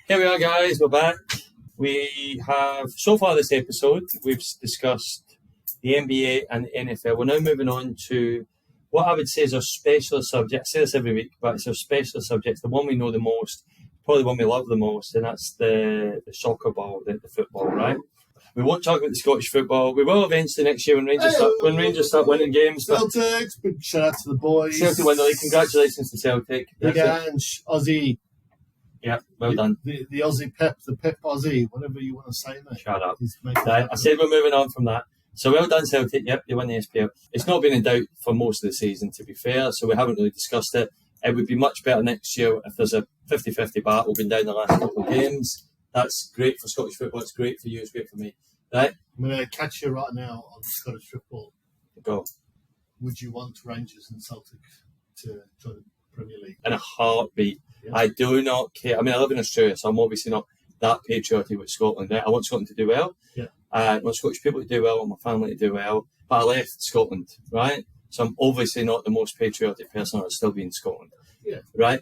Here we are, guys. We're back. We have, so far this episode, we've discussed the NBA and the NFL. We're now moving on to what I would say is our specialist subject. I say this every week, but it's our specialist subject, the one we know the most, probably the one we love the most, and that's the soccer ball, the football, right? We won't talk about the Scottish football. We will eventually next year when Rangers start winning games. Celtics, big shout out to the boys. Celtic win the league. Congratulations to Celtic. Big Ange, Aussie. Yeah, well done. The Aussie Pep, the Pep Aussie, whatever you want to say, mate. Shut up. I said we're moving on from that. So well done, Celtic. Yep, you won the SPL. It's not been in doubt for most of the season, to be fair, so we haven't really discussed it. It would be much better next year if there's a 50-50 battle going down the last couple of games. That's great for Scottish football. It's great for you. It's great for me. Right? I'm going to catch you right now on Scottish football. Go. Would you want Rangers and Celtic to join the Premier League? In a heartbeat. Yeah. I do not care. I mean, I live in Australia, so I'm obviously not that patriotic with Scotland. Right? I want Scotland to do well. Yeah. I want Scottish people to do well. I want my family to do well. But I left Scotland, right? So I'm obviously not the most patriotic person. I'll still be in Scotland. Yeah. Right?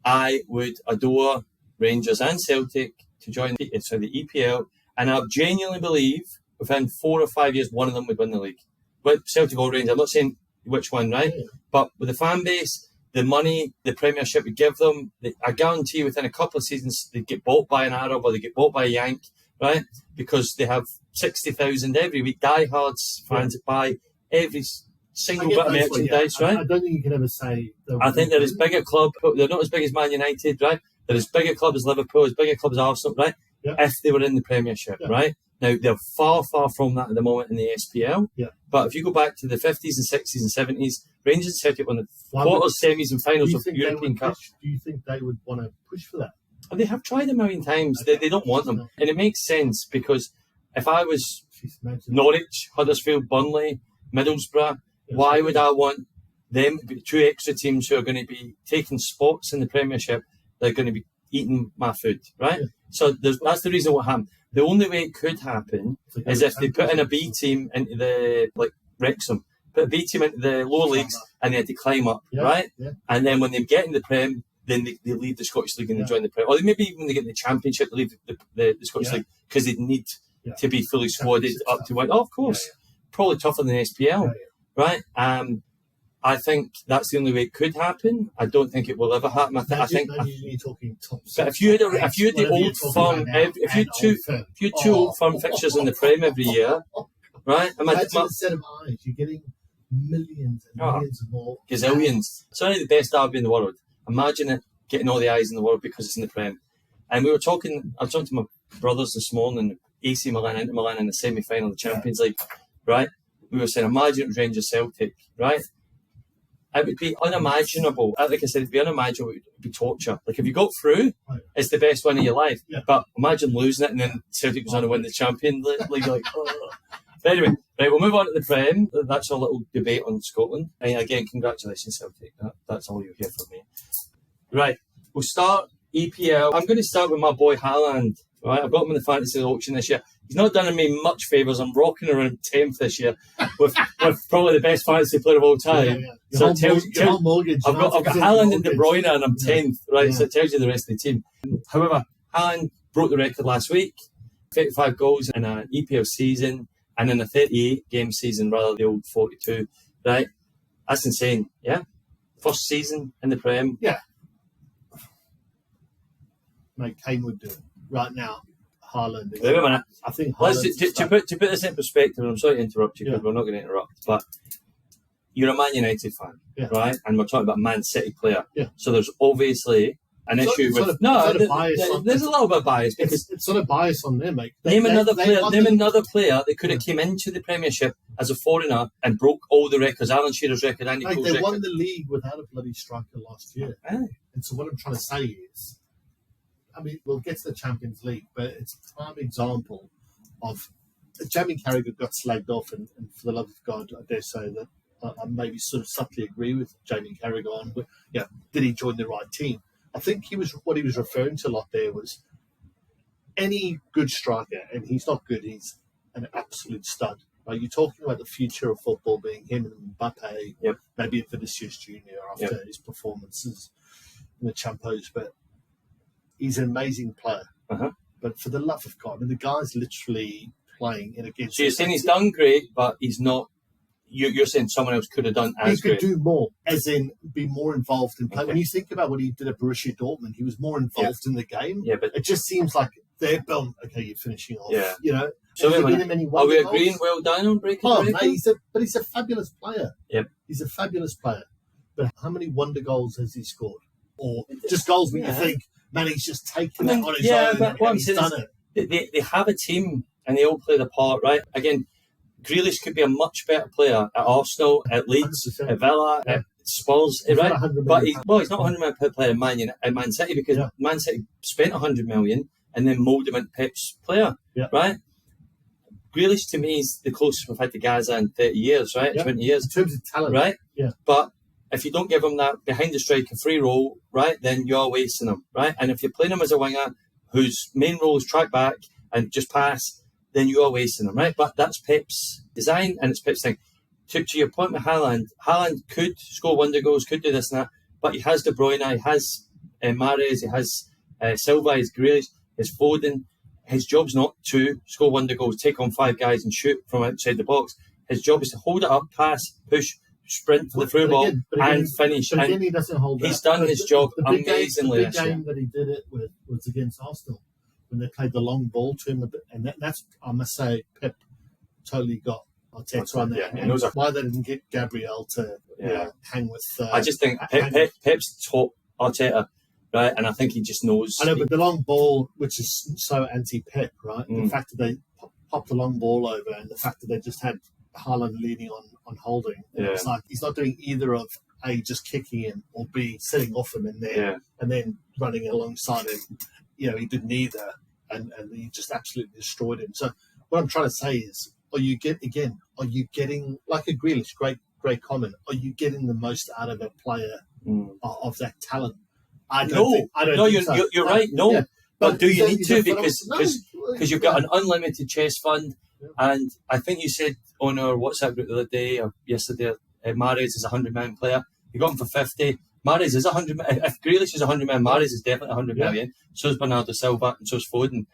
I would adore Rangers and Celtic to join the EPL. And I genuinely believe within 4 or 5 years, one of them would win the league. But Celtic or Rangers, I'm not saying which one, right? Yeah. But with the fan base, the money, the Premiership would give them, I guarantee within a couple of seasons, they get bought by an Arab or they get bought by a Yank, right? Because they have 60,000 every week, diehards fans that buy every single bit of merchandise, right? I don't think you can ever say... I think they're as big a club, they're not as big as Man United, right? They're as big a club as Liverpool, as big a club as Arsenal, right? Yeah. If they were in the Premiership, right? Now, they're far, far from that at the moment in the SPL. Yeah. But if you go back to the 50s and 60s and 70s, Rangers and Celtic won the quarters, semis and finals of the European Cup. Do you think they would want to push for that? They have tried a million times. They don't want them. And it makes sense because if I was Norwich, Huddersfield, Burnley, Middlesbrough, why would I want them, two extra teams who are going to be taking spots in the Premiership, they're going to be eating my food, right? Yeah. So that's the reason what happened. The only way it could happen is if they put in a B team into the, like Wrexham, put a B team into the lower leagues and they had to climb up, right? Yeah. And then when they get in the Prem, then they leave the Scottish League and they join the Prem. Or maybe even when they get in the Championship, they leave the Scottish League because they need to be fully squadded up to win. Oh, of course. Probably tougher than the SPL, right? I think that's the only way it could happen. I don't think it will ever happen. I think. You're talking top. But if you had the old firm, if you had two old firm fixtures in the Prem every year, right? That's a set of eyes. You're getting millions and millions of more. Gazillions. It's only the best derby in the world. Imagine it getting all the eyes in the world because it's in the Prem. And I was talking to my brothers this morning, AC Milan, Inter Milan in the semi-final of the Champions League, right? We were saying, imagine it was Rangers Celtic, right? It would be unimaginable. Like I said, it'd be unimaginable. It would be torture. Like if you got through, it's the best win of your life. Yeah. But imagine losing it and then Celtic was on to win the Champions League. Like, oh. But anyway, right, we'll move on to the Prem. That's a little debate on Scotland. And again, congratulations, Celtic. That's all you'll hear from me. Right, we'll start EPL. I'm going to start with my boy Haaland. Right, I've got him in the fantasy auction this year. He's not done me much favours. I'm rocking around 10th this year with probably the best fantasy player of all time. Yeah. So I've got Haaland and De Bruyne and I'm 10th, right? Yeah. So it tells you the rest of the team. However, Haaland broke the record last week, 35 goals in an EPL season and in a 38-game season rather than the old 42, right? That's insane, yeah? First season in the Prem. Yeah. Mate, Kane would do it. Right now, Haaland is... Wait a minute. I think to put this in perspective, and I'm sorry to interrupt you because we're not going to interrupt, but you're a Man United fan, right? And we're talking about a Man City player. Yeah. So there's obviously an issue with... There's a little bit of bias because... It's sort of bias on them, mate. Name another player that could have came into the Premiership as a foreigner and broke all the records. Alan Shearer's record, Andy Cole's record. They won the league without a bloody striker last year. And so what I'm trying to say is, I mean, we'll get to the Champions League, but it's a prime example of Jamie Carragher got slagged off, and for the love of God, I dare say that I maybe sort of subtly agree with Jamie Carragher on, did he join the right team? I think what he was referring to a lot there was any good striker, and he's not good, he's an absolute stud. Right? You're talking about the future of football being him and Mbappe, maybe Vinicius Junior after his performances in the Champos, but he's an amazing player. Uh-huh. But for the love of God, I mean, the guy's literally playing in against. So you're saying he's done great, but he's not. You're saying someone else could have done as great. He could great. do more, as in be more involved in play. Okay. When you think about what he did at Borussia Dortmund, he was more involved in the game. Yeah, but it just seems like they're done. Okay, you're finishing off. Yeah. You know. So are we goals? agreeing? Well done on breaking the record? Mate, he's a fabulous player. Yep. He's a fabulous player. But how many wonder goals has he scored? Or just goals where you think, man, he's just taken that on his own but what and he's done it. They have a team and they all play the part, right? Again, Grealish could be a much better player at Arsenal, at Leeds, 100%. at Villa, at Spurs, He's right? not 100 But million he's not 100 million player in Man City because Man City spent 100 million and then moulded him into Pep's player, right? Grealish to me is the closest we've had to Gaza in 30 years, right? 20 years. In terms of talent. Right? Yeah. But if you don't give him that behind the striker free role, right, then you're wasting him, right? And if you're playing him as a winger whose main role is track back and just pass, then you are wasting him, right? But that's Pep's design and it's Pep's thing. To your point with Haaland could score wonder goals, could do this and that, but he has De Bruyne, he has Mahrez, he has Silva, he has Grealish, he has Foden. His job's not to score wonder goals, take on 5 guys and shoot from outside the box. His job is to hold it up, pass, push, sprint for the through ball and finish. But again, and he doesn't hold he's that. done his job The amazingly big this year. game that he did it with was against Arsenal when they played the long ball to him. And that's, I must say, Pep totally got Arteta on there. Yeah, and why they didn't get Gabriel to hang with... I just think Pep's taught Arteta, right? And I think he just knows. I know, but the long ball, which is so anti-Pep, right? The fact that they popped the long ball over and the fact that they just had Haaland leaning on holding. It's like he's not doing either of A, just kicking him, or B, setting off him in there and then running alongside him. You know, he did neither and he just absolutely destroyed him. So what I'm trying to say is, are you getting, like a Grealish, great comment, are you getting the most out of a player of that talent? I don't think so. You're right. No, yeah. but do you need to? Because you've got an unlimited chess fund, and I think you said on our WhatsApp group the other day or yesterday, Mahrez is a 100-man player. You got him for 50. Mahrez is 100. If Grealish is 100 man, Mahrez is definitely 100 million. So is Bernardo Silva, and so is Foden.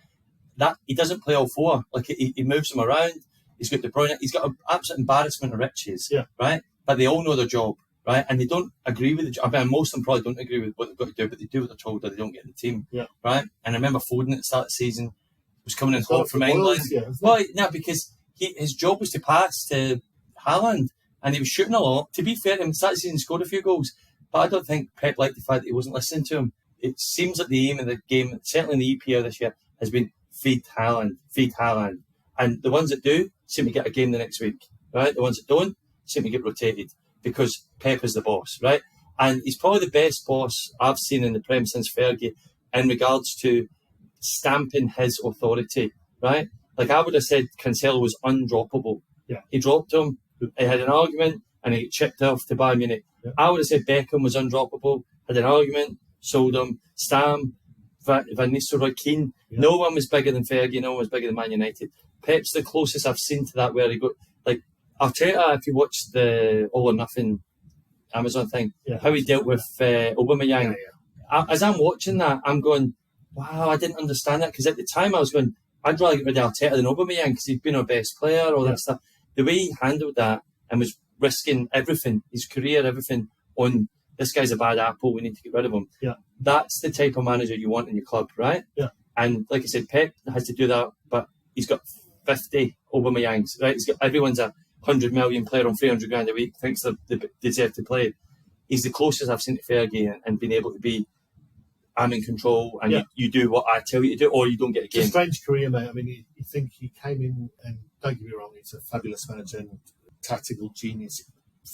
That he doesn't play all 4. Like he moves them around. He's got De Bruyne. He's got an absolute embarrassment of riches, right? But they all know their job, right? And they don't agree with the job. I mean, most of them probably don't agree with what they've got to do, but they do what they're told, or they don't get in the team, right? And I remember Foden at the start of the season was coming in hot from England. Because his job was to pass to Haaland, and he was shooting a lot. To be fair to him, the start of the season scored a few goals, but I don't think Pep liked the fact that he wasn't listening to him. It seems like the aim of the game, certainly in the EPL this year, has been feed Haaland. And the ones that do seem to get a game the next week, right? The ones that don't seem to get rotated because Pep is the boss, right? And he's probably the best boss I've seen in the Prem since Fergie in regards to stamping his authority, right? Like I would have said Cancelo was undroppable. Yeah. He dropped him, he had an argument, and he chipped off to Bayern Munich. Yeah. I would have said Beckham was undroppable, had an argument, sold him. Stam, Van Nistelrooy, Keane. Yeah. No one was bigger than Fergie, no one was bigger than Man United. Pep's the closest I've seen to that where he got, like, Arteta, if you watch the All or Nothing Amazon thing, how he dealt with Aubameyang. As I'm watching that, I'm going, wow, I didn't understand that, because at the time I was going, I'd rather get rid of Arteta than Aubameyang because he'd been our best player, all that stuff. The way he handled that and was risking everything, his career, everything, on this guy's a bad apple, we need to get rid of him. Yeah. That's the type of manager you want in your club, right? Yeah. And like I said, Pep has to do that, but he's got 50 Aubameyangs, right? Everyone's a 100 million player on 300 grand a week, thinks they deserve to play. He's the closest I've seen to Fergie and being able to be, I'm in control, and you do what I tell you to do, or you don't get a game. It's a strange career, mate. I mean, you think he came in, and don't get me wrong, he's a fabulous manager and tactical genius.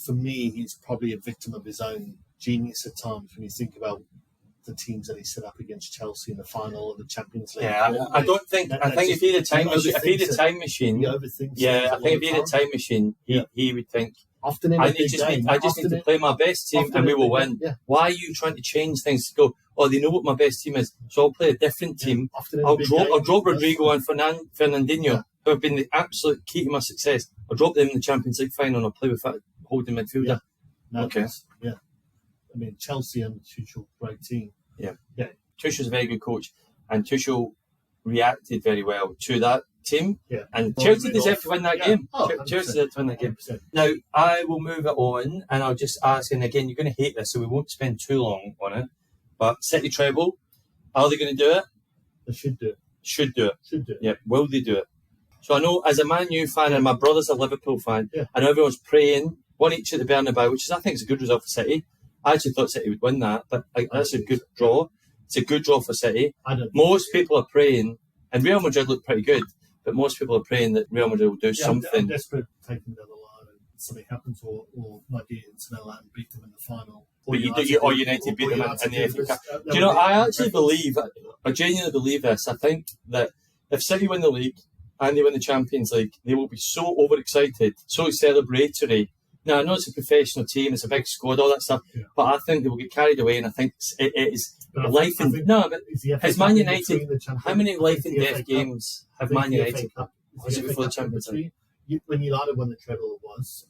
For me, he's probably a victim of his own genius at times when you think about the teams that he set up against Chelsea in the final of the Champions League. Yeah, I don't think. I think if he had a time machine, he would think. Often in I just need to play my best team and we will win. Yeah. Why are you trying to change things to go, oh, they know what my best team is, so I'll play a different team. I'll drop Rodrigo and Fernandinho, who have been the absolute key to my success. I'll drop them in the Champions League final and I'll play with that holding midfielder. Yeah. No, okay. Yeah. I mean, Chelsea and Tuchel, great team. Yeah. Yeah. Tuchel's a very good coach, and Tuchel reacted very well to that team. Yeah. And Chelsea deserve to win that game. Oh, Chelsea deserve to win that game. 100%. Now, I will move it on, and I'll just ask, and again, you're going to hate this, so we won't spend too long on it, but City treble, are they going to do it? They should do it. Should do it. Should do it. Yeah, will they do it? So I know, as a Man U fan, and my brother's a Liverpool fan, Yeah. I know everyone's praying, one each at the Bernabeu, which is, I think, is a good result for City. I actually thought City would win that, but that's a good draw. It's a good draw for City. I don't. Most people are praying, and Real Madrid look pretty good, but most people are praying that Real Madrid will do Yeah, I'm something. desperate to take them down the line and something happens, or might be Inter Milan and beat them in the final. But United beat them in the FA Cup. Do you know, I genuinely believe this. I think that if City win the league and they win the Champions League, they will be so overexcited, so celebratory. Now, I know it's a professional team, it's a big squad, all that stuff, Yeah. but I think they will get carried away, and I think it is But I life think- and... No, but Is the FA has Cup Man in United... between the Champions- How many life is and the FA death Cup- games I have think Man the FA United? Cup- Or is it the before the FA Cup in Champions League? between. When United won the treble, it was.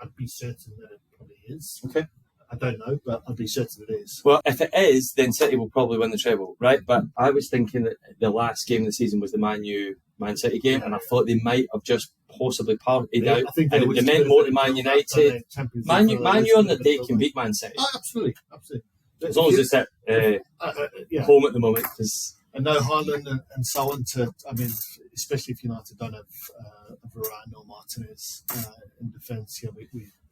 I'd be certain that it probably is. Okay. I don't know, but I'd be certain it is. Well, if it is, then City will probably win the treble, right? But I was thinking that the last game of the season was the Man City game, and I thought they might have just possibly partied out. I think And always they meant do more it to Man for United. the Champions Man League U for the on the rest of day the can beat Man City. Oh, absolutely. As long as it's at Yeah. home at the moment. Cause, And no Haaland and so on especially if United don't have Varane or Martinez in defence. Yeah,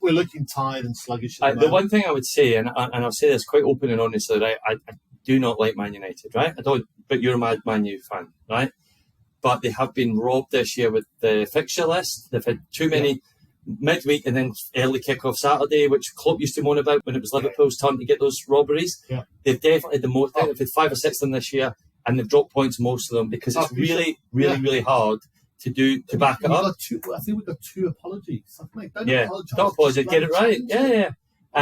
we're looking tired and sluggish. At the one thing I would say, and I'll say this quite open and honestly, right? I do not like Man United, right? I don't. But you're a Man U fan, right? But they have been robbed this year with the fixture list. They've had too many midweek and then early kick-off Saturday, which Klopp used to moan about when it was Liverpool's turn to get those robberies. Yeah. They've definitely the most. They've had 5 or 6 of them this year, and they've dropped points most of them because it's really hard to back it up. I think we've got 2 apologies. Don't apologise. Don't apologise. Get it right. Yeah.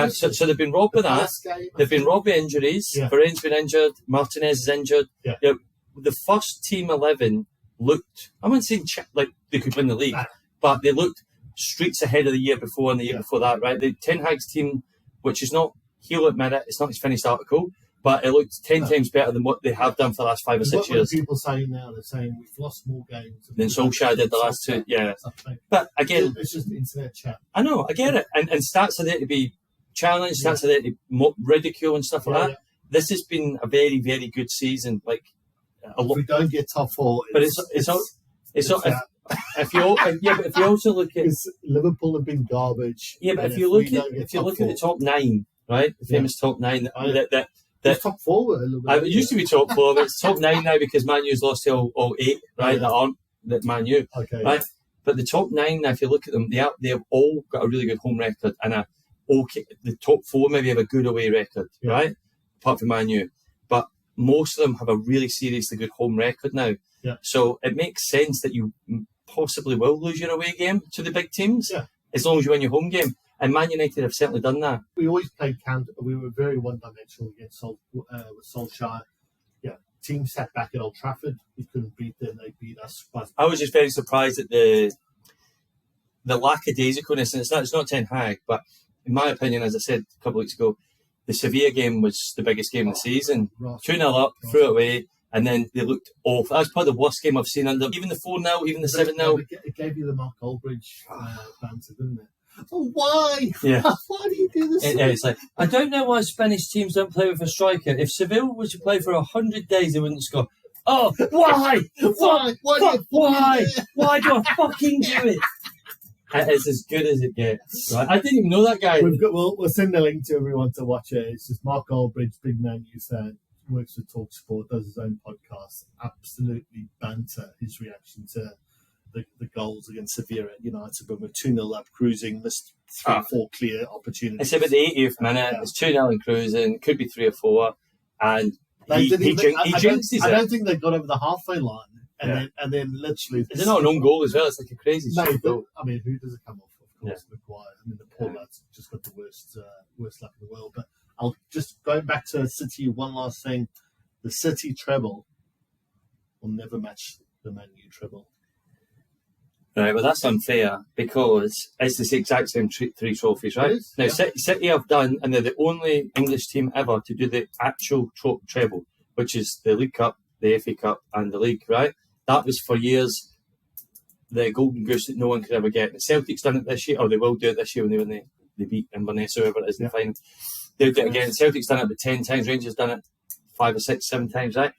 So they've been robbed with that. They've been robbed with injuries. Yeah. Varane's been injured. Martinez is injured. Yeah. You know, the first team 11 looked. I wouldn't say like they could win the league, but they looked streets ahead of the year before and the year before that. Right, the Ten Hag's team, which is not, he'll admit it, it's not his finished article, but it looked 10 times better than what they have done for the last 5 or 6 years. What are people saying now? They're saying we've lost more games Than Solskjaer did the last 2. Yeah, but again, it's just internet chat. I know, I get it, and stats are there to be challenged, stats are there to ridicule and stuff like that. Yeah. This has been a very, very good season. Like a If lot, we don't get top 4, but it's if you also look at Liverpool have been garbage. but and if you look don't get top at the 4, top 9, right, the famous top 9 that it's top 4 a little bit. it used to be top 4, but it's top 9 now because Man U's lost to all 8, right? That aren't that Man U, Okay. right? But the top 9 now, if you look at them, they've all got a really good home record, and the top 4 maybe have a good away record, right? Apart from Man U, but most of them have a really seriously good home record now. Yeah. So it makes sense that you possibly will lose your away game to the big teams, as long as you win your home game. And Man United have certainly done that. We always played counter. We were very one-dimensional against with Solskjaer. Yeah, teams sat back at Old Trafford. We couldn't beat them. They beat us. But I was just very surprised at the lackadaisicalness, and it's not Ten Hag, but in my opinion, as I said a couple of weeks ago, the Sevilla game was the biggest game of the season. 2-0 up, threw it away, and then they looked awful. That was probably the worst game I've seen under even the 4-0, even the 7-0. It gave you the Mark Goldbridge banter, didn't it? Oh, why? Yeah. Why do you do this? It's like, I don't know why Spanish teams don't play with a striker. If Seville was to play for 100 days, they wouldn't score. Oh, why? Why? Why do I fucking do it? It's as good as it gets. Right? I didn't even know that guy. We'll send a link to everyone to watch it. It's just Mark Goldbridge, big Man U fan, works for TalkSport, does his own podcast. Absolutely banter his reaction to the goals against Sevilla at United when we're 2-0 up, cruising, missed 3 or 4 clear opportunities. It's about the 80th minute. It's 2-0 and cruising. Could be 3 or 4, and I jinxes it. I don't think they got over the halfway line. And then literally... Is it not an own goal as well? It's like a crazy goal. I mean, who does it come off? Of course, Maguire. I mean, the poor lad's just got the worst luck in the world. But I'll just go back to City, one last thing. The City treble will never match the Man U treble. Right, well, that's unfair because it's the exact same 3 trophies, right? Now, City have done, and they're the only English team ever to do the actual treble. which is the League Cup, the FA Cup, and the League, right? That was for years the golden goose that no one could ever get. The Celtics done it this year, or they will do it this year when they beat Inverness, whoever it is in the final. They'll do it again. Celtics done it about 10 times, Rangers done it 5 or 6, 7 times, right?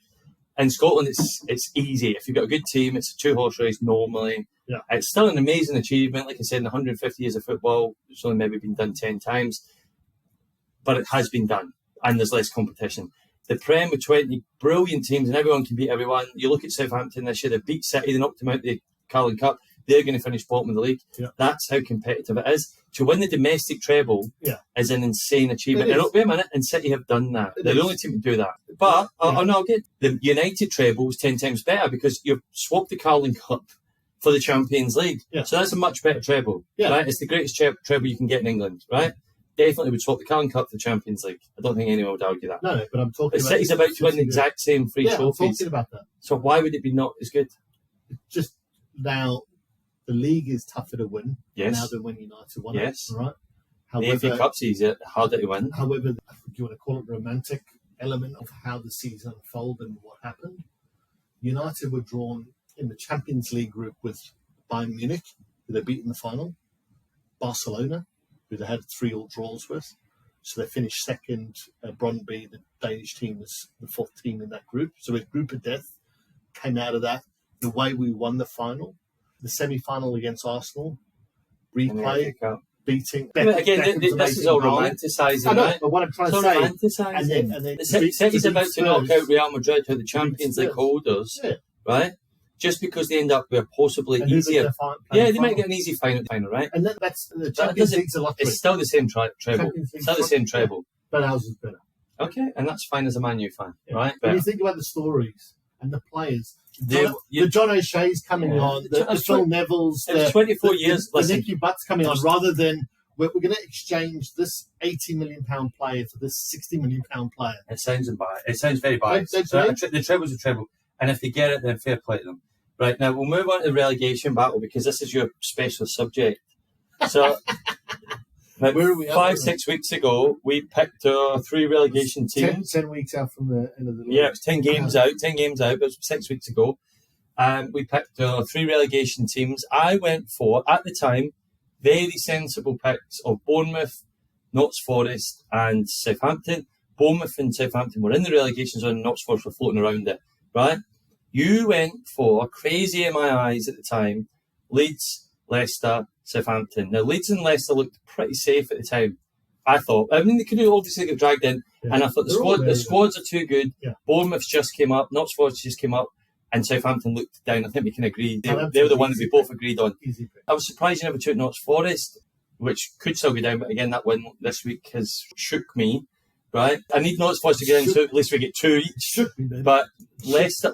In Scotland, it's easy. If you've got a good team, it's a 2-horse race normally. Yeah. It's still an amazing achievement. Like I said, in 150 years of football, it's only maybe been done 10 times. But it has been done, and there's less competition. The Prem with 20 brilliant teams, and everyone can beat everyone. You look at Southampton this year, they beat City, they knocked them out the Carling Cup. They're going to finish bottom of the league. Yeah. That's how competitive it is. To win the domestic treble is an insane achievement. And wait a minute, and City have done that. They're the only team to do that. But I'll get the United treble was 10 times better because you've swapped the Carling Cup for the Champions League. Yeah. So that's a much better treble. Yeah. Right? It's the greatest treble you can get in England, right? Definitely would swap the Carling Cup for the Champions League. I don't think anyone would argue that. No, but I'm talking about... City's about to win the exact same three trophies. I'm talking about that. So why would it be not as good? Just now, the league is tougher to win now than when United won it. Right? However, the FA Cup's easier, harder to win. However, do you want to call it the romantic element of how the season unfolded and what happened? United were drawn in the Champions League group with Bayern Munich, who they beat in the final, Barcelona, who they had 3-3 draws with. So they finished second. Brøndby, the Danish team, was the 4th team in that group. So a group of death came out of that. The way we won the final, the semi-final against Arsenal, replay, beating... Again, this is all romanticising, I know, right? but what I'm trying to say... And then City's about to knock out Real Madrid, who are the Champions League holders, right? Just because they end up with possibly easier... they might get an easy final, right? And that's the Champions League's a lot. It's still the same treble. Still the same treble. But ours is better. Okay, and that's fine as a Man U fan, right? When you think about the stories and the players... The John O'Shea's coming on, the Phil Neville's, the 24 years, the Nicky Butt's coming on, rather than we're going to exchange this £80 million player for this £60 million player. It sounds very biased. The treble's a treble, and if they get it, then fair play to them. Right, now we'll move on to the relegation battle because this is your specialist subject. So, where are we 5-6 weeks ago, we picked our 3 relegation teams. 10 weeks out from the end of the league. Yeah, it was 10 games out. 10 games out. It was 6 weeks ago. We picked our 3 relegation teams. I went for, at the time, very sensible picks of Bournemouth, Notts Forest, and Southampton. Bournemouth and Southampton were in the relegation zone, and Notts Forest were floating around it. Right? You went for, crazy in my eyes at the time, Leeds, Leicester, Southampton. Now, Leeds and Leicester looked pretty safe at the time, I thought. I mean, they could obviously get dragged in, and I thought the squads are too good. Yeah. Bournemouth just came up, Notts Forest just came up, and Southampton looked down. I think we can agree. They were the ones we both agreed on. I was surprised you never took Notts Forest, which could still go down, but again, that win this week has shook me. Right? I need Notts Forest to get in, so at least we get 2 each. But Leicester,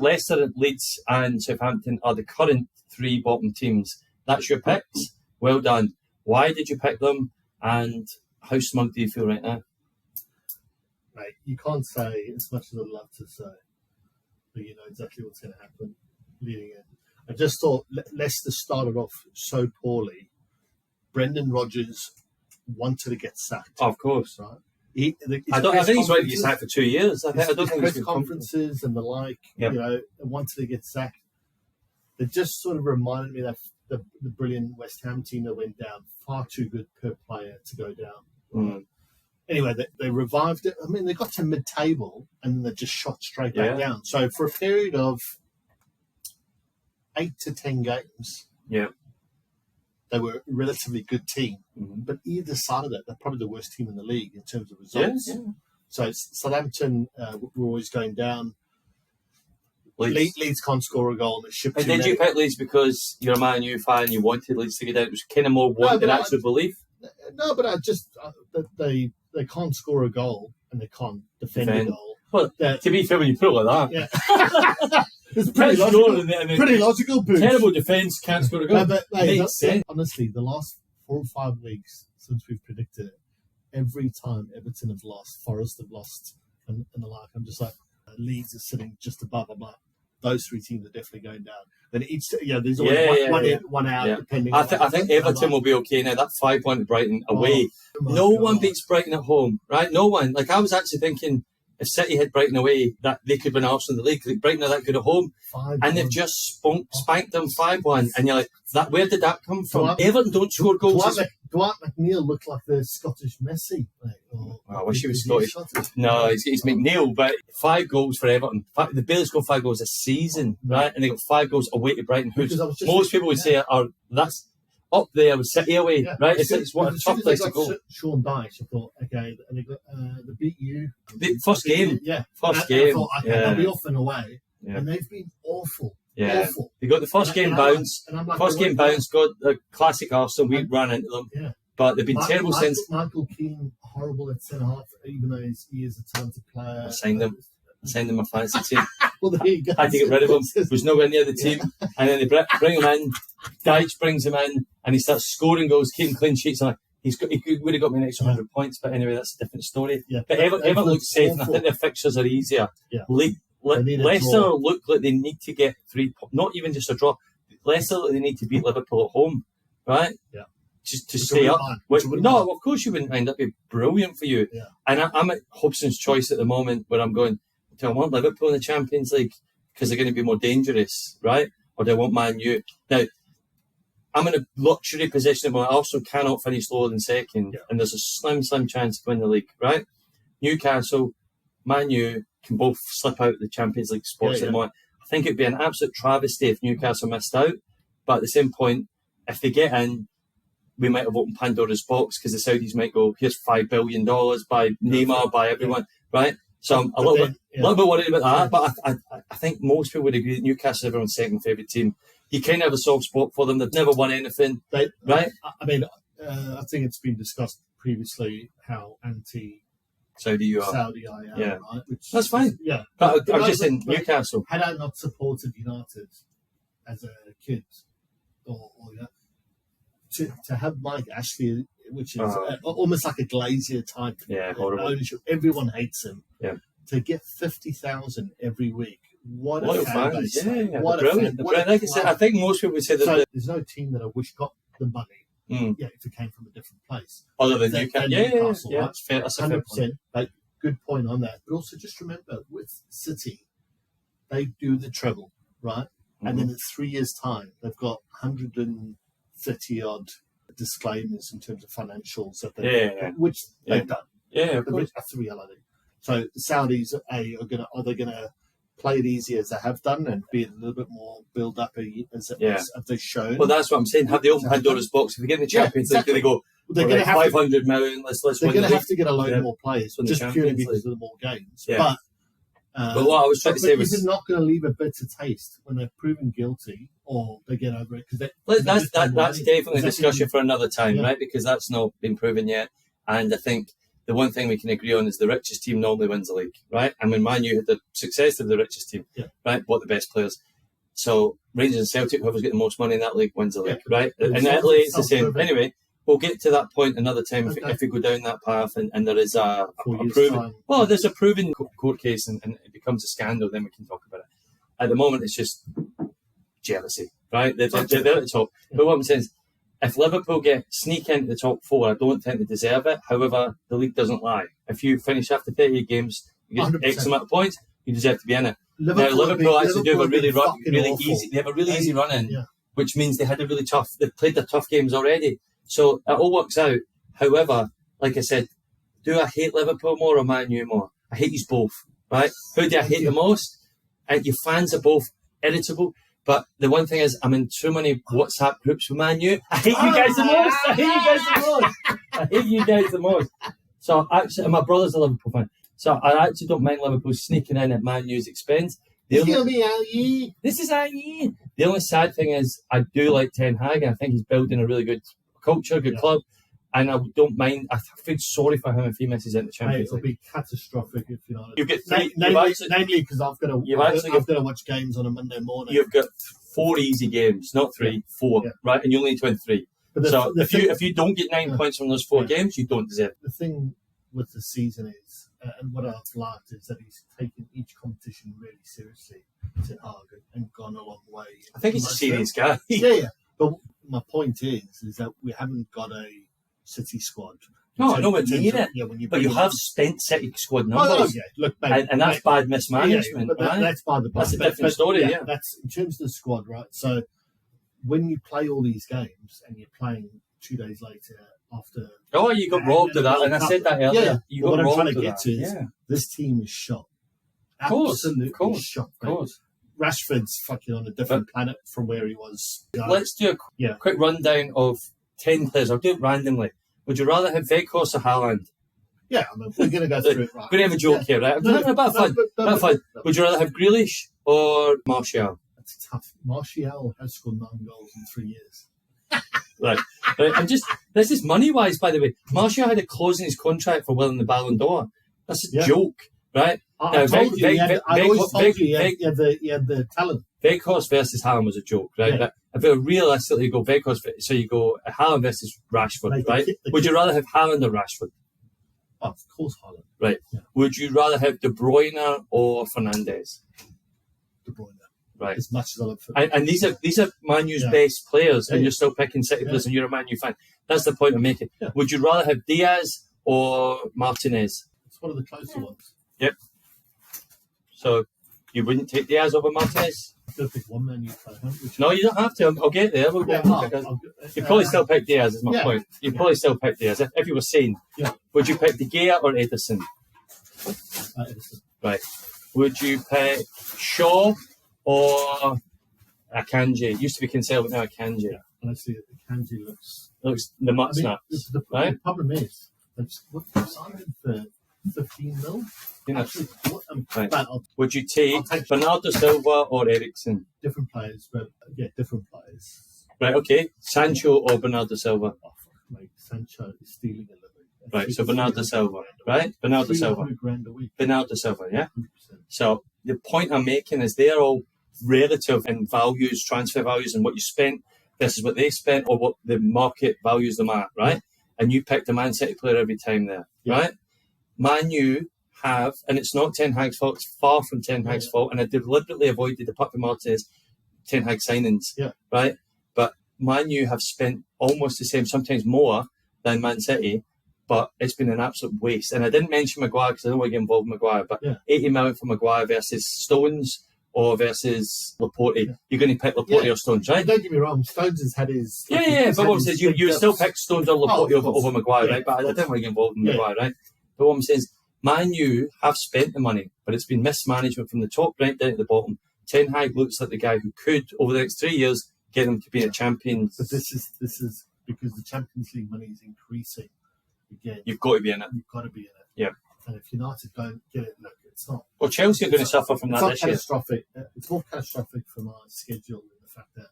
Leeds, and Southampton are the current 3 bottom teams. That's your picks. Well done. Why did you pick them? And how smug do you feel right now? Right, you can't say as much as I'd love to say, but you know exactly what's going to happen leading in. I just thought Leicester started off so poorly. Brendan Rodgers wanted to get sacked. Of course. Right? I think he's ready to get sacked for 2 years. I don't think press conferences and the like, wanted to get sacked. It just sort of reminded me that the brilliant West Ham team that went down, far too good per player to go down. Anyway, they revived it. I mean, they got to mid-table and then they just shot straight back down. So for a period of 8 to 10 games, they were a relatively good team. But either side of that, they're probably the worst team in the league in terms of results. So Southampton were always going down. Leeds can't score a goal. And did you pick Leeds because you're a Man U fan, you wanted Leeds to get out? It was kind of more want than actual belief? No, but I just... they can't score a goal and they can't defend a goal. Well, to be fair, when you put it like that... It's pretty logical. Terrible defence, can't score a goal. But honestly, the last 4 or 5 weeks since we've predicted it, every time Everton have lost, Forest have lost, and the like, I'm just like, Leeds is sitting just above them. Like, those 3 teams are definitely going down. Then each, there's always one in, one out, depending. I think Everton will be okay now. That 5-point Brighton away. No one beats Brighton at home, right? No one. Like, I was actually thinking if City had Brighton away, that they could win Arsenal the league. Brighton are that good at home, 5-1. and they've just spanked them 5-1. And you're like, where did that come from? Dwight- Everton don't score goals. Dwight McNeil looked like the Scottish Messi. I wish he was Scottish. No, he's McNeil, but 5 goals for Everton. They barely scored 5 goals a season, right? And they got 5 goals away to Brighton, who most people would say that's up there with City away, right? It's one of the tough places to go. Sean Dyche, I thought, okay, and they beat you. First game. Yeah. First game. I thought, okay, they'll be off and away. Yeah. And they've been awful. Yeah. Awful. They got the first game bounce. First game bounce, got the classic Arsenal. We ran into them. Yeah. But they've been terrible since. Michael Keane, horrible at centre half, even though he is a talented player. I signed him my fantasy team. Well, there you go. Had to get rid of him. He was nowhere near the team. And then they bring him in. Dyche brings him in, and he starts scoring goals, keeping clean sheets. And he would have got me an extra 100 points, but anyway, that's a different story. Yeah, but Everton looks safe, and I think their fixtures are easier. Yeah. Leicester look like they need to get 3 points, not even just a draw. Leicester look like they need to beat Liverpool at home, right? Yeah. Just to stay up. No, of course you wouldn't mind. That'd be brilliant for you. Yeah. And I'm at Hobson's choice at the moment where I'm going, do I want Liverpool in the Champions League because they're going to be more dangerous, right? Or do I want Man U? Now, I'm in a luxury position where Arsenal cannot finish lower than second, and there's a slim chance to win the league, right? Newcastle, Man U can both slip out the Champions League spots at the moment. I think it'd be an absolute travesty if Newcastle missed out, but at the same point, if they get in, we might have opened Pandora's box because the Saudis might go, here's $5 billion by Neymar, by everyone, right? So I'm a little bit worried about that, but I think most people would agree that Newcastle is everyone's second favourite team. You kind of have a soft spot for them. They've never won anything, right? I mean, I think it's been discussed previously how Saudi you are. Saudi I am, right? That's fine. Yeah. But I'm just saying Newcastle. Had I not supported United as a kid, to have Mike Ashley, which is almost like a Glazier type ownership, everyone hates him. Yeah. To get 50,000 every week. What a fan base. base. Yeah, What brilliant. Like I said, I think most people would say that there's no team that I wish got the money. If it came from a different place. Other than Newcastle. Yeah. That's fair. That's a fair 100%. point. Like, good point on that. But also just remember, with City, they do the treble, right? And then in 3 years' time, they've got 130-odd disclaimers in terms of financials that which they've done. Yeah, of course. That's the reality. So the Saudis are they gonna play it easy as they have done and be a little bit more build up as they've shown? Well, that's what I'm saying. Have the open Pandora's box. If they get in the Champions League, they go, they're going to have 500 million. Let's they're win the going to league. have to get a load more players just purely because of the more games. Yeah. But what I was trying to say was, is it not going to leave a bitter taste when they're proven guilty or they get over it? Because that's definitely a discussion for another time, right? Because that's not been proven yet. And I think the one thing we can agree on is the richest team normally wins the league, right? And when Man U had the success of the richest team, right, bought the best players. So Rangers and Celtic, whoever's got the most money in that league wins the league, right? In Italy, it's the same. Anyway, we'll get to that point another time if we go down that path and there is a proven... Well, there's a proven court case and it becomes a scandal, then we can talk about it. At the moment, it's just jealousy, right? They're at the top. But what I'm saying is, if Liverpool sneak into the top 4, I don't think they deserve it. However, the league doesn't lie. If you finish after 38 games, you get 100%. X amount of points, you deserve to be in it. Liverpool actually do have a really easy. They have a really easy run in, which means they had a really tough. They've played their tough games already, so it all works out. However, like I said, do I hate Liverpool more or Man U more? I hate you both. Right? Who do I hate the most? Your fans are both irritable. But the one thing is, I'm in too many WhatsApp groups with Man U. I hate you guys the most. I hate you guys the most. So actually, my brother's a Liverpool fan. So I actually don't mind Liverpool sneaking in at Man U's expense. This is IE. The only sad thing is, I do like Ten Hag, and I think he's building a really good culture, good club. And I don't mind. I feel sorry for him if he misses out the Champions League. It'll be catastrophic if you know. You get three, namely because I've got to watch games on a Monday morning. You've got 4 easy games, not 3, 4, right? And you only need to win 3. So if you don't get 9 points from those 4 games, you don't deserve it. The thing with the season is, and what I've liked is that he's taken each competition really seriously, Ten Hag, and gone a long way. I think he's a serious guy. Yeah. But my point is that we haven't got a City squad No, I know what in you terms need of- it. Yeah, when you But bring you them have up. spent City squad Oh, numbers. yeah. Look, mate, And that's bad yeah, mismanagement, but right? that's by the by. That's a different story, yeah. That's in terms of the squad, right? So when you play all these games and you're playing 2 days later after, Oh, you got robbed of that, and I said that earlier. Yeah, You but got what I'm robbed trying of to get that. to is Yeah, this team is shot. Of course, Absolutely of course, shot. of course. Rashford's fucking on a different planet from where he was. Let's do a Yeah. quick rundown of 10 players. I'll do it randomly. Would you rather have Weghorst or Haaland? Yeah, I mean, we're going to go through it, right? We're going to have a joke here, right? I'm No, having a bit of fun. no, Bit of fun. Would you rather have Grealish or Martial? That's tough. Martial has scored 9 goals in 3 years. Right. This is money wise, by the way. Martial had a clause in his contract for winning the Ballon d'Or. That's a joke, right? I told you, I always told you he had the talent. Weghorst versus Haaland was a joke, right? Yeah. But if it realistically you go Weghorst, so you go Haaland versus Rashford, Like right? Would you rather have Haaland or Rashford? Oh, of course, Haaland. Right. Yeah. Would you rather have De Bruyne or Fernandes? De Bruyne. Right. As much as I love And these are Man U's best players, and you're still picking City players, and you're a Man U fan. That's the point I'm making. Yeah. Would you rather have Diaz or Martinez? It's one of the closer ones. Yep. So you wouldn't take Diaz over Martinez? I've got to pick one Man U player. No, you don't have to. I'll get there. We'll get there. You'd probably still pick Diaz, is my point. You'd probably still pick Diaz. If you were sane, would you pick De Gea or Edison? Edison. Right. Would you pick Shaw or Akanji? It used to be Cancelo, but now Akanji. Honestly, Akanji looks the mutt snaps. The right? problem is, what signed him for 15 mil? Actually, Right. but Would you take I'll take- Bernardo Silva or Eriksen? different players, but different players. Right, okay. Sancho or Bernardo Silva? Oh, fuck, mate. Sancho is stealing a living. Right, so Bernardo Silva, right? Bernardo Silva. $300,000 a week. Bernardo Silva, yeah? 100%. So the point I'm making is they're all relative in values, transfer values, and what you spent versus what they spent or what the market values them at, right? And you picked a Man City player every time there, right? Man U have, and it's not Ten Hag's fault, it's far from Ten Hag's fault, and I deliberately avoided the Pape Martinez Ten Hag signings, right? But Man U have spent almost the same, sometimes more than Man City, but it's been an absolute waste. And I didn't mention Maguire because I don't want to get involved in Maguire, but 80 million for Maguire versus Stones or versus Laporte. You're going to pick Laporte or Stones, right? Don't get me wrong, Stones has had his... But what I'm saying is you still pick Stones or Laporte over Maguire, Yeah, right? But I didn't want to get involved in Yeah. Maguire, right? But what I'm saying is Man U have spent the money, but it's been mismanagement from the top right down to the bottom. Ten Hag looks like the guy who could, over the next 3 years, get them to be a champion. But this is because the Champions League money is increasing again. You've got to be in it. You've got to be in it. Yeah. And if United don't get it, look, it's not. Well, Chelsea are going to suffer from It's that not this year. catastrophic. It's more catastrophic for my schedule than the fact that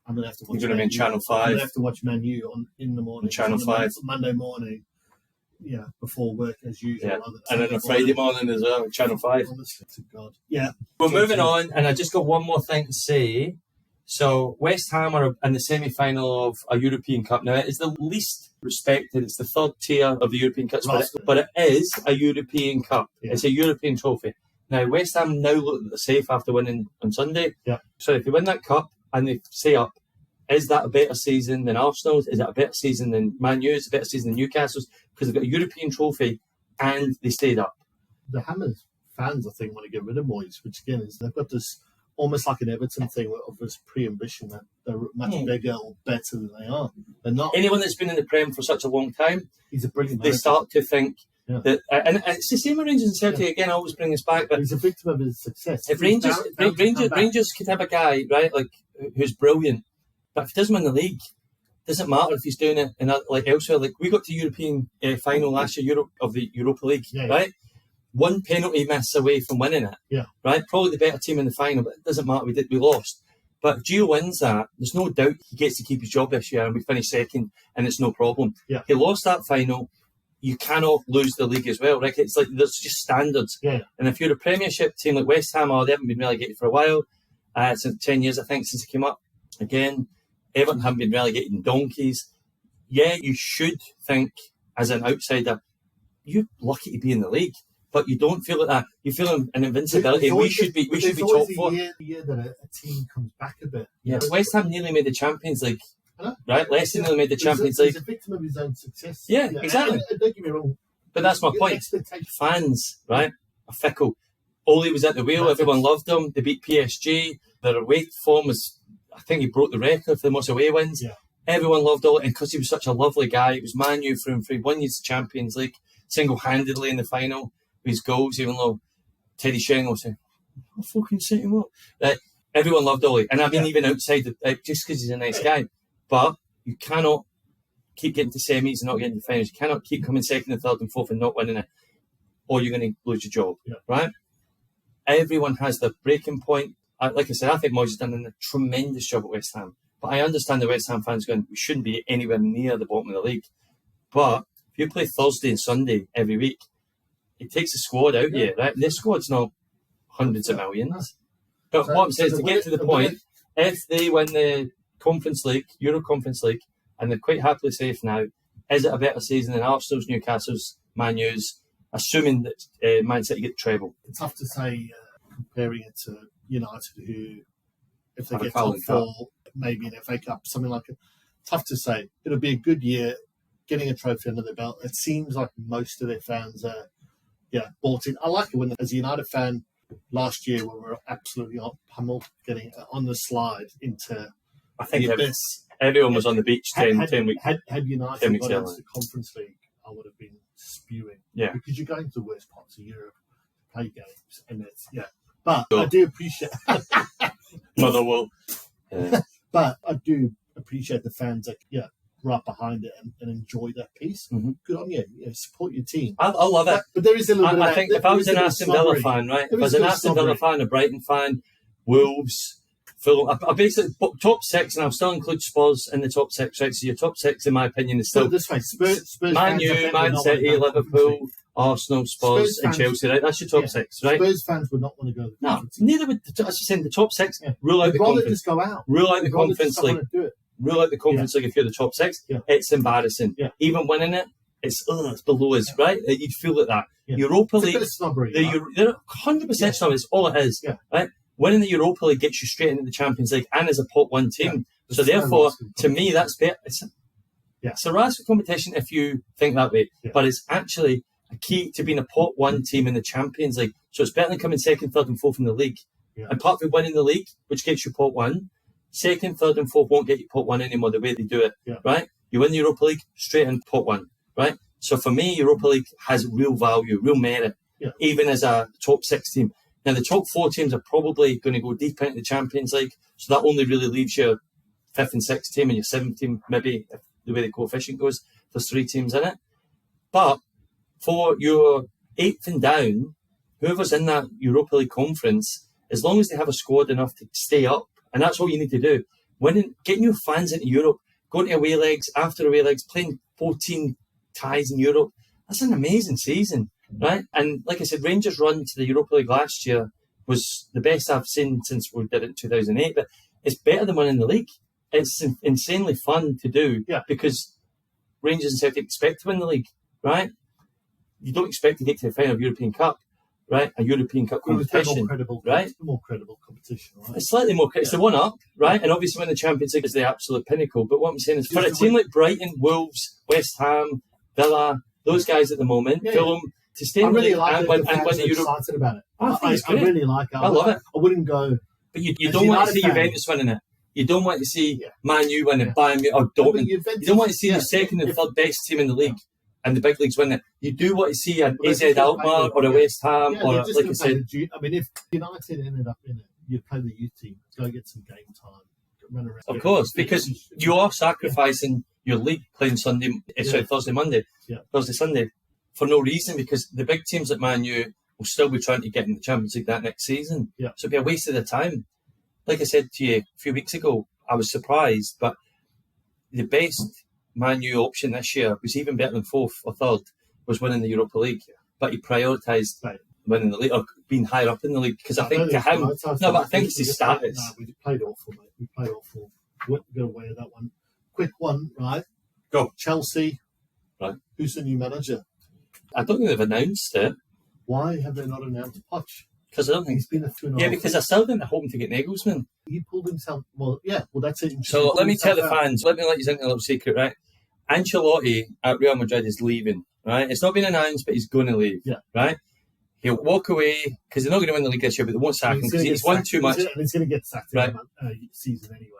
I'm going to have to watch. You're going to be in Channel 5. I'm going to have to watch Man U in the morning. On Channel on 5. Monday morning. Yeah, before work as usual. Yeah. Other And then a Friday morning as well, Channel 5. Honestly, to God. Yeah. We're moving on, and I just got one more thing to say. So West Ham are in the semi-final of a European Cup. Now, it is the least respected. It's the third tier of the European Cups, but it is a European Cup. Yeah. It's a European trophy. Now, West Ham now look that they're safe after winning on Sunday. Yeah. So if they win that cup and they stay up, is that a better season than Arsenal's? Is it a better season than Man U's? A better season than Newcastle's? Because they've got a European trophy and they stayed up. The Hammers fans, I think, want to get rid of Moyes, which again is they've got this almost like an Everton thing of this pre-ambition that they're much bigger or better than they are. They're not. Anyone that's been in the Prem for such a long time, He's a brilliant they manager. start to think Yeah. that, and it's the same with Rangers and Celtic again. I always bring this back, but He's a victim of his success. if He's bound to come back. Rangers could have a guy right like who's brilliant, but if he doesn't win the league, doesn't matter if he's doing it in like elsewhere. Like we got to European final last year, of the Europa League, right? One penalty miss away from winning it, right? Probably the better team in the final, but it doesn't matter. We lost. But if Gio wins that, there's no doubt he gets to keep his job this year, and we finish second, and it's no problem. Yeah. He lost that final. You cannot lose the league as well, right? It's like there's just standards. Yeah. And if you're a Premiership team like West Ham, they haven't been relegated for a while, since 10 years, I think, since they came up. Again, Everton haven't been relegated in donkeys. Yeah, you should think, as an outsider, you're lucky to be in the league, but you don't feel like that. You feel an invincibility. We should be top four. The year that a team comes back a bit. Yeah, West Ham nearly made the Champions League I know. right? Leicester nearly made the Champions League. He's a victim of his own success. Yeah, exactly. And don't get me wrong. But that's my point. Fans, right, are fickle. Ole was at the wheel. Everyone loved him. They beat PSG. Their away form was, I think he broke the record for the most away wins. Yeah. Everyone loved Ole, and because he was such a lovely guy, it was Man U through and through. Won his Champions League single-handedly in the final with his goals, even though Teddy Sheringham was saying, "I fucking set him up." Everyone loved Ole, and I mean even outside, just because he's a nice guy. But you cannot keep getting to semis and not getting to finals. You cannot keep coming second and third and fourth and not winning it, or you're going to lose your job, right? Everyone has their breaking point. Like I said, I think Moyes has done a tremendous job at West Ham. But I understand the West Ham fans going, we shouldn't be anywhere near the bottom of the league. But if you play Thursday and Sunday every week, it takes a squad out here, right? This squad's not hundreds of millions. But what I'm saying is, to get to the point, if they win the Conference League, Euro Conference League, and they're quite happily safe now, is it a better season than Arsenal's, Newcastle's, Man U's, assuming that Man City get the treble? It's tough to say, comparing it to United, who, if they Have a get top Carling Cup. 4, maybe in FA Cup, something like it. Tough to say. It'll be a good year, getting a trophy under their belt. It seems like most of their fans are, bought in. I like it when, as a United fan, last year when we were absolutely pummeled, getting on the slide into I think the abyss. everyone was on the beach 10 weeks. Had United 10 weeks got into early. the Conference League, I would have been spewing. Yeah. Because you're going to the worst parts of Europe to play games, and it's But Sure. I do appreciate. Motherwell. But I do appreciate the fans that right behind it and enjoy that piece. Mhm. Good on you. Support your team. I love it. But there is a little bit. I of think that, if I was there an is a Aston bit of Villa snobbery. fan, right? There If I was is a an bit of Aston Villa snobbery. fan, a Brighton fan, Wolves, Fulham, I basically top 6, and I'll still include Spurs in the top 6, right? So your top 6, in my opinion, is So still this way, Spurs Man fans, I U, think, Man would not City, want to go to the Conference Liverpool, League. Arsenal, Spurs, Spurs and fans- Chelsea, right? That's your top 6, right? Spurs fans would not want to go to the No, Conference League. neither would, as I said, the top 6, Yeah. rule out They'd the rather conference. just go out. Rule out the They'd rather Conference just not League. want to do it. Rule out the Conference League if you're the top 6. Yeah. It's embarrassing. Yeah. Even winning it, it's below us, right? You'd feel like that. Yeah. Europa It's a League, bit of snobbery. right? they're 100% snub. It's all it is, Yeah. right? Winning the Europa League gets you straight into the Champions League and as a pot 1 team. Yeah. So It's no therefore, risk in to me, that's better. It's a rise for competition if you think that way, Yeah. but it's actually a key to being a pot 1 team in the Champions League. So it's better than coming second, third, and fourth in the league. Yeah. And apart from winning the league, which gets you pot 1, second, third, and fourth won't get you pot 1 anymore the way they do it, Yeah. right? You win the Europa League, straight in pot 1, right? So for me, Europa League has real value, real merit, Yeah. even as a top 6 team. Now, the top 4 teams are probably going to go deep into the Champions League, so that only really leaves your 5th and 6th team and your 7th team, maybe, if the way the coefficient goes, there's 3 teams in it. But for your 8th and down, whoever's in that Europa League conference, as long as they have a squad enough to stay up, and that's all you need to do, getting your fans into Europe, going to away legs, after away legs, playing 14 ties in Europe, that's an amazing season, right? And like I said, Rangers' run to the Europa League last year was the best I've seen since we did it in 2008, but it's better than winning the league. It's insanely fun to do because Rangers and Celtic expect to win the league, right? You don't expect to get to the final of European Cup, right? A European Cup Well, it's a bit more competition, credible, right? More credible competition, right? It's slightly more. It's the one up, right? And obviously, when the Champions League is the absolute pinnacle. But what I'm saying is, for a team like Brighton, Wolves, West Ham, Villa, those guys at the moment, Fulham, to stay I in the really league like and that win the fans the are Europe. excited about it. I think it's I great. really like it. I love it. I wouldn't go. But you As don't want to United see fan- Juventus winning it. You don't want to see Yeah. Man U winning, Yeah. Bayern Munich, or No, but Dortmund. Juventus- You don't want to see yeah, the second and if- third best team in the league and the big leagues winning it. You do want to see an Well, AZ they're just gonna Alkmaar play or a the- West Ham Yeah, or, they're just like I gonna said, play I mean, if United ended up in it, you'd play the youth team, go get some game time, run around. of course, because you are sacrificing your league playing Thursday, Monday, Thursday, Sunday, for no reason, because the big teams like Man U will still be trying to get in the Champions League that next season. Yeah. So it'd be a waste of the time. Like I said to you a few weeks ago, I was surprised, but the best Man U option this year was even better than fourth or third, was winning the Europa League. But he prioritised winning the league, or being higher up in the league, because I think to him, but I think it's his status. No, we played awful, mate. We played awful. We got away with that one. Quick one, right? Go. Chelsea. Right. Who's the new manager? I don't think they've announced it. Why have they not announced Poch? Because I don't think... He's been a 2.5. Yeah, because I still think they're hoping to get Nagelsmann. He pulled himself... Well, that's it. So let me tell the fans, let me let you into a little secret, right? Ancelotti at Real Madrid is leaving, right? It's not been announced, but he's going to leave, right? He'll walk away because they're not going to win the league this year, but they won't sack him because he's won too much. And he's going to get sacked in the season anyway.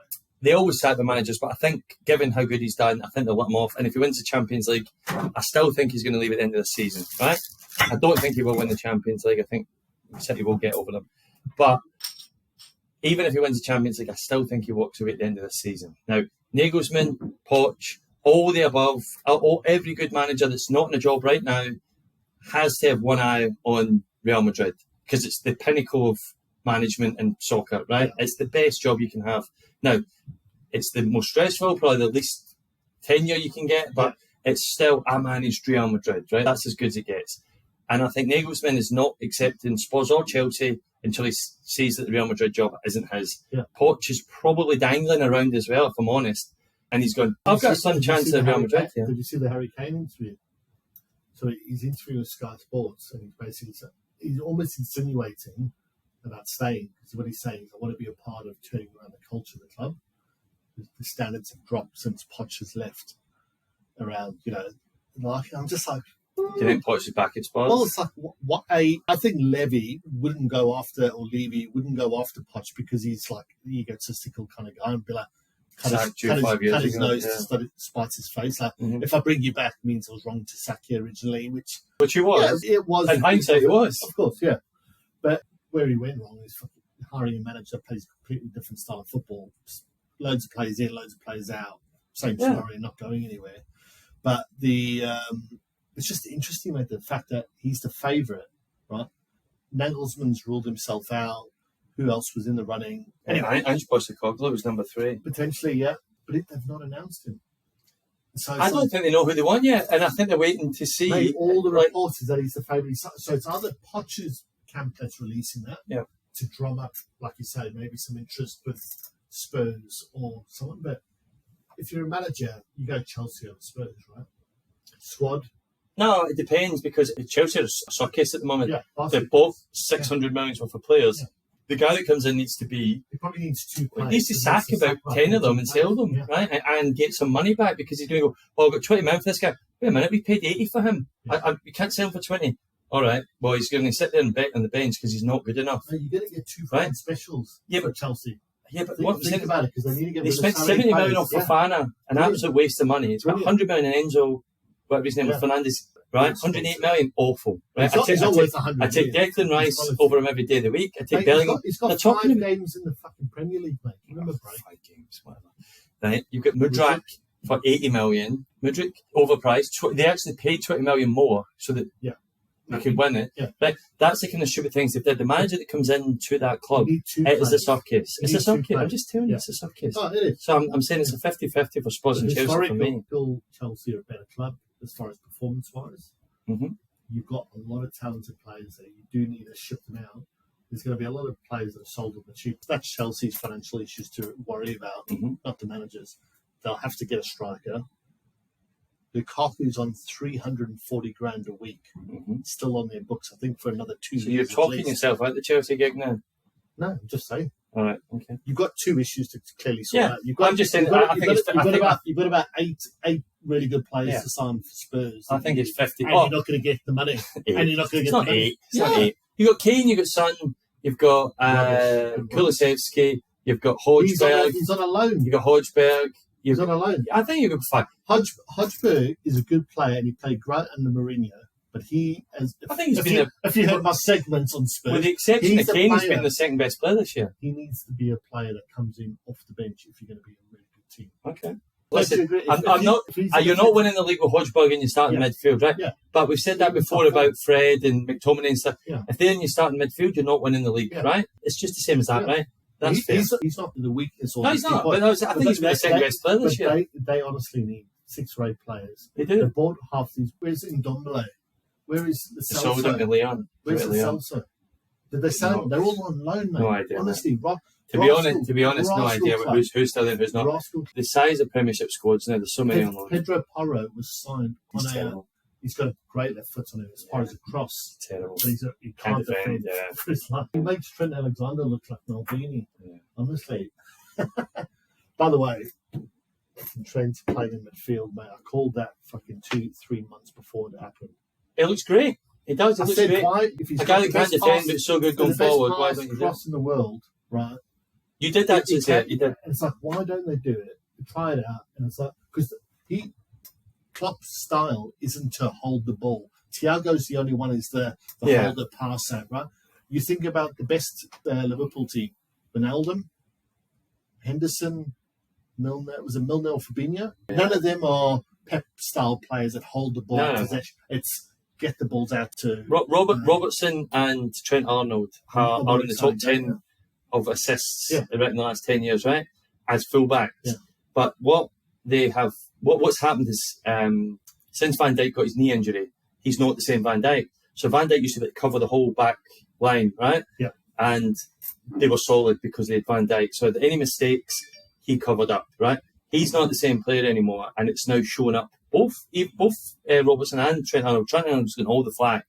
They always sack the managers, but I think, given how good he's done, I think they'll let him off. And if he wins the Champions League, I still think he's going to leave at the end of the season, right? I don't think he will win the Champions League. I think City will get over them. But even if he wins the Champions League, I still think he walks away at the end of the season. Now, Nagelsmann, Poch, all the above, every good manager that's not in a job right now has to have one eye on Real Madrid because it's the pinnacle of management in soccer, right? It's the best job you can have. Now, it's the most stressful, probably the least tenure you can get, but it's still, I managed Real Madrid, right? That's as good as it gets. And I think Nagelsmann is not accepting Spurs or Chelsea until he sees that the Real Madrid job isn't his. Poch is probably dangling around as well, if I'm honest. And he's going, I've got some chance at Real Madrid. Did you see the Harry Kane interview? So he's interviewing with Sky Sports, and he's almost insinuating about staying. Because what he's saying is, I want to be a part of turning around the culture of the club. The standards have dropped since Poch has left. Around, I'm just like. Do you think Poch is back at Spurs? Well, it's like I think Levy wouldn't go after Poch because he's like an egotistical kind of guy and be like. Cut his nose to spite his face. Like, if I bring you back, it means I was wrong to sack you originally, which he was. Yeah, it was. In hindsight, it was. Of course, yeah. But where he went wrong is hiring a manager that plays a completely different style of football. Loads of players in, loads of players out. Same scenario, not going anywhere. But it's just interesting, mate, the fact that he's the favourite, right? Nagelsmann's ruled himself out. Who else was in the running? Anyway, Ange Postecoglou was number 3. Potentially, yeah. But they've not announced him. So I don't think they know who they want yet. And I think they're waiting to see. Mate, all the reports is that he's the favourite. So it's either Poch's camp that's releasing that to drum up, like you say, maybe some interest with Spurs or someone. But if you're a manager, you go Chelsea or Spurs, right? Squad. No, it depends because Chelsea are a circus at the moment. Yeah, they're both 600 million worth of players. Yeah. The guy that comes in needs to be... He probably needs 2 players. He needs to sack about 10 of them and sell them, right? And get some money back because he's going to go, I've got 20 million for this guy. Wait a minute, we paid 80 for him. We can't sell him for 20. All right, well, he's going to sit there and bet on the bench because he's not good enough. No, you're going to get 2 fine specials for Chelsea. Yeah, but think about it, because they need to get they spent 70 million on Fofana, an absolute waste of money. It's got 100 million in Enzo, whatever his name was, Fernandes. Right, 108 million, awful. Right, I take Declan Rice over him every day of the week. I take Bellingham. He's got 5 games in the fucking Premier League, mate. Remember, 5 games, whatever. Right, you've got Mudryk for 80 million. Mudryk overpriced. They actually paid 20 million more so that they could win it. Yeah. Right, that's the kind of stupid things they've done. The manager that comes into that club, it is a circus. It's a circus. I'm just telling you, it's a circus. Oh, it is. So I'm saying it's a 50-50 for Spurs and Chelsea for me. Chelsea are a better club as far as performance-wise. You've got a lot of talented players there. You do need to ship them out. There's going to be a lot of players that are sold on the cheap. That's Chelsea's financial issues to worry about, not the managers. They'll have to get a striker. Lukaku's on 340 grand a week, still on their books, I think, for another 2 years. So you're talking yourself out the Chelsea gig now? No, I'm just saying. All right, okay. You've got 2 issues to clearly sort out. I'm just saying. You've got about eight really good players to sign for Spurs. I think it's 50. And you're not going to get the money. And you're not going to get the money. It's not 8. You've got Kane, you've got Son, you've got Kulusevski, you've got Hodgberg. He's on a loan. You've got Hodgberg. He's on a loan. I think you've got 5. Hodgberg is a good player and he played great under Mourinho. But I think he's been if you heard my segments on Spurs, with the exception of Kane, he's been the second best player this year. He needs to be a player that comes in off the bench if you're going to be a really good team. Okay. Listen, you're not winning the league with Hodgberg in your starting midfield, right? Yeah. But we've said that before about Fred and McTominay and stuff. Yeah. If they're in your starting midfield, you're not winning the league, right? It's just the same as that, right? That's fair. He's not the weakness. No, he's not. But I think he's been the second best player this year. They honestly need 6-rate players. They do. They bought half these. Where's Ndombele? Where is the Celso? Sold him to Leon. Where's the Celso? Did they sell him? They're all on loan, mate. No idea. Honestly, To be honest, no idea who's still in, who's not. The size of Premiership squads now, there's so many on loan. Pedro Porro was signed He's got a great left foot on him as far as a cross. Terrible. But he can't defend. For his life. He makes Trent Alexander look like Maldini. Yeah. Honestly. By the way, Trent playing in midfield, mate. I called that fucking 2-3 months before it happened. It looks great. It does. It looks great. Why, if he's a guy that can't defend, but so good going forward. Why don't you do it? Cross in the world, right? You did that since you did. And it's like, why don't they do it? Try it out, and it's like because Klopp's style isn't to hold the ball. Thiago's the only one who's the holder pass out, right? You think about the best Liverpool team: Wijnaldum, Henderson, Milner. Was it Milner or Fabinho? Yeah. None of them are Pep-style players that hold the ball. No. It's get the balls out to Robertson and Trent Arnold are in the top 10 of assists in the last 10 years, right? As fullbacks. Yeah. But what they have, what's happened is since Van Dijk got his knee injury, he's not the same Van Dijk. So Van Dijk used to cover the whole back line, right? Yeah. And they were solid because they had Van Dijk. So any mistakes, he covered up, right? He's not the same player anymore, and it's now showing up. Both Robertson and Trent Arnold. Trent Arnold's getting all the flack,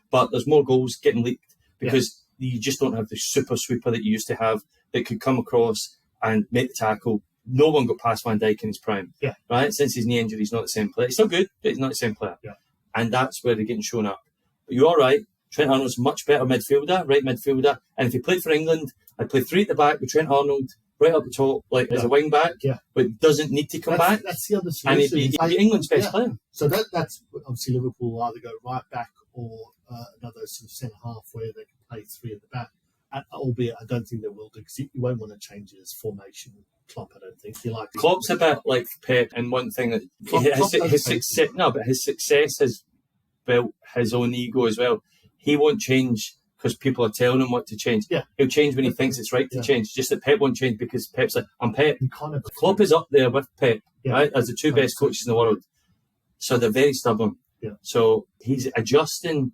but there's more goals getting leaked because you just don't have the super sweeper that you used to have that could come across and make the tackle. No one got past Van Dijk in his prime, right? Since his knee injury, he's not the same player. He's still good, but he's not the same player. Yeah. And that's where they're getting shown up. But you're all right. Trent Arnold's a much better midfielder, right midfielder. And if he played for England, I'd play 3 at the back with Trent Arnold right up the top, as a wing back, but doesn't need to come back. That's the other solution. And he'd be England's best player. So that's obviously Liverpool will either go right back or another sort of centre half where they can play 3 at the back. Albeit, I don't think they will do because you won't want to change his formation. Klopp, I don't think. Klopp's a bit like Pep, and one thing that his success has built his own ego as well. He won't change because people are telling him what to change. Yeah. He'll change when he thinks it's right to change. Just that Pep won't change because Pep's like, I'm Pep. Klopp is up there with Pep, right, as the 2 best coaches in the world. So they're very stubborn. Yeah. So he's adjusting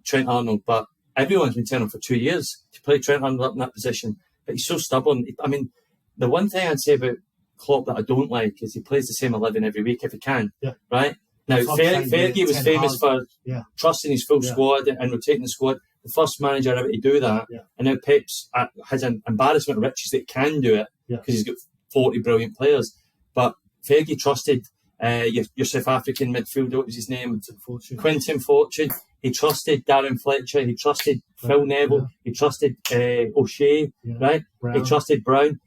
Trent Arnold, but everyone's been telling him for 2 years to play Trent Arnold up in that position. But he's so stubborn. I mean, the one thing I'd say about Klopp that I don't like is he plays the same 11 every week if he can, right? Now, Fergie was famous for trusting his full squad and rotating the squad. The first manager ever to do that. Yeah. And now Pep's has an embarrassment of riches that can do it because he's got 40 brilliant players. But Fergie trusted your South African midfielder, what was his name? Quinton Fortune. He trusted Darren Fletcher. He trusted Phil Neville. He trusted O'Shea, right? Brown. He trusted Brown.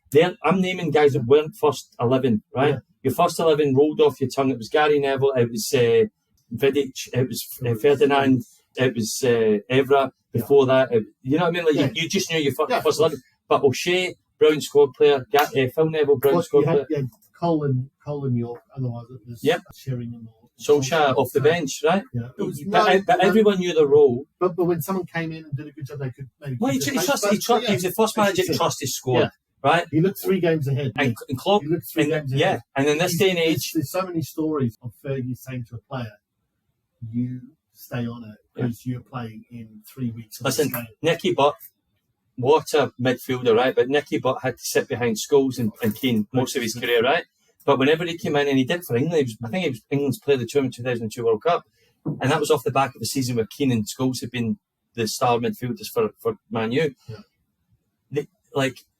I'm naming guys that weren't first 11, right? Yeah. Your first 11 rolled off your tongue. It was Gary Neville. It was Vidic. It was Ferdinand. It was Evra. Before that, you know what I mean? Like you just knew your first 11. But O'Shea, Brown squad player. Phil Neville, Brown squad player. Yeah, Colin York. Otherwise, it was Sheringham or Solskjaer off the bench, right? Yeah. But everyone knew the role. But when someone came in and did a good job, they could maybe. Well, he was the first manager to trust his squad, right? He looked 3 games ahead. And Klopp, he looked 3 games ahead. And in this day and age, there's so many stories of Fergie saying to a player, "You stay on it because you're playing in 3 weeks." Listen, Nicky Butt, what a midfielder, right? But Nicky Butt had to sit behind Scholes and Keane most of his career, right? But whenever he came in, and he did for England, I think he was England's player of the 2002 World Cup. And that was off the back of a season where Keane and Scholes had been the star midfielders for Man U. Yeah.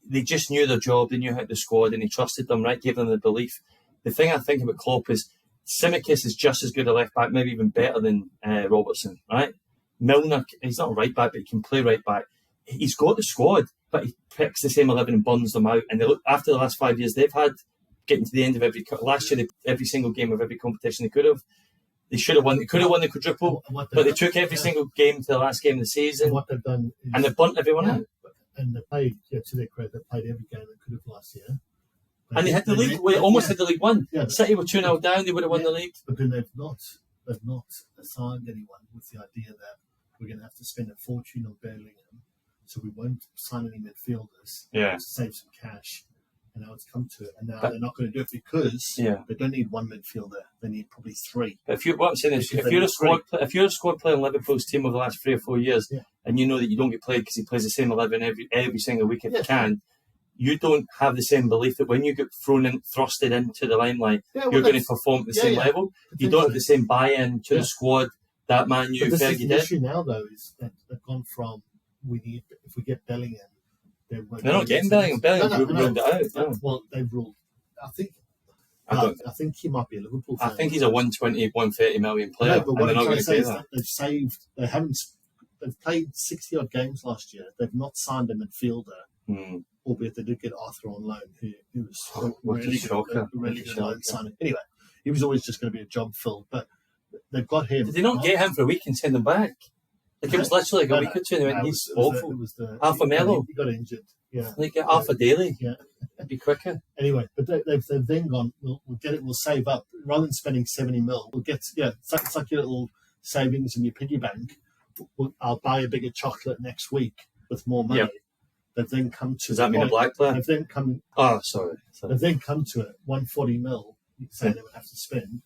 They just knew their job, they knew how to squad, and he trusted them, right? Gave them the belief. The thing I think about Klopp is Tsimikas is just as good a left back, maybe even better than Robertson, right? Milner, he's not a right back, but he can play right back. He's got the squad, but he picks the same 11 and burns them out. And they look, after the last 5 years, they've had getting to the end of last year, every single game of every competition they could have. They should have won. They could have won the quadruple, but they took every single game to the last game of the season. And what they've done is, and they burnt everyone out. And they played, to their credit, they played every game they could have last year. And they had the league. Almost had the league won. Yeah, City were 2-0 down. They would have won the league. But then they've not assigned anyone with the idea that we're going to have to spend a fortune on Bellingham, so we won't sign any midfielders. Yeah. To save some cash. And now it's come to it, and now they're not going to do it because they don't need 1 midfielder; they need probably 3. But what I'm saying is, if you're a squad player in Liverpool's team over the last 3 or 4 years, and you know that you don't get played because he plays the same 11 every single week if he can, you don't have the same belief that when you get thrusted into the limelight, you're going to perform at the same level. You don't have the same buy-in to the squad that Man U Fergie did. The issue now, though, is that they've gone from if we get Bellingham, they're not getting Bellingham. Bellingham ruled it out. No. Well, they've ruled. I think he might be a Liverpool fan. I think he's a 120, 130 million player. No, but what I'm trying to say is that they've played 60 odd games last year. They've not signed a midfielder, albeit they did get Arthur on loan, who was really good loan signing. Anyway, he was always just going to be a job filled, but they've got him. Did they not get him for a week and send him back? Like, it was literally like a week or two, and they went, he's awful. Alpha Melo. He got injured. Yeah. Like Alpha Daily. Yeah. It'd be quicker. Anyway, but they've then gone, we'll get it, we'll save up. Rather than spending 70 mil, we'll get, it's like your little savings in your piggy bank. I'll buy a bigger chocolate next week with more money. Yep. They've then come to... Does that mean a black player? They've then come... Oh, sorry. They've then come to it, 140 mil, say they would have to spend,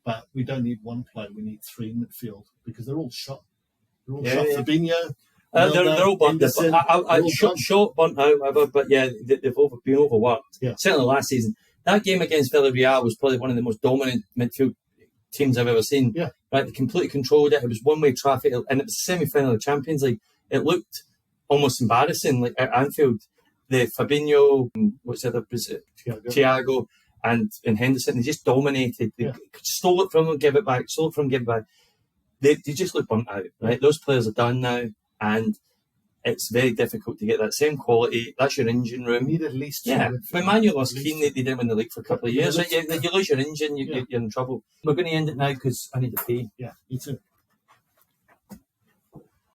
but we don't need one player, we need three in midfield, because they're all shot. They're all shot. Fabinho... they're all burnt out. Short, burnt out, whatever, but yeah, they've been overworked. Yeah. Certainly last season. That game against Villarreal was probably one of the most dominant midfield teams I've ever seen. Yeah. Right, they completely controlled it. It was one-way traffic, and it was the semi-final of the Champions League. It looked almost embarrassing, like at Anfield. The Fabinho, what's the other? Thiago, and Henderson, they just dominated. They stole it from them, give it back, stole it from them, give it back. They just look burnt out, right? Those players are done now. And it's very difficult to get that same quality. That's your engine room. You need at least when Man U lost Keane, they didn't win the league for a couple of years. You lose your engine, you're in trouble. We're going to end it now because I need to pee. Yeah, me too.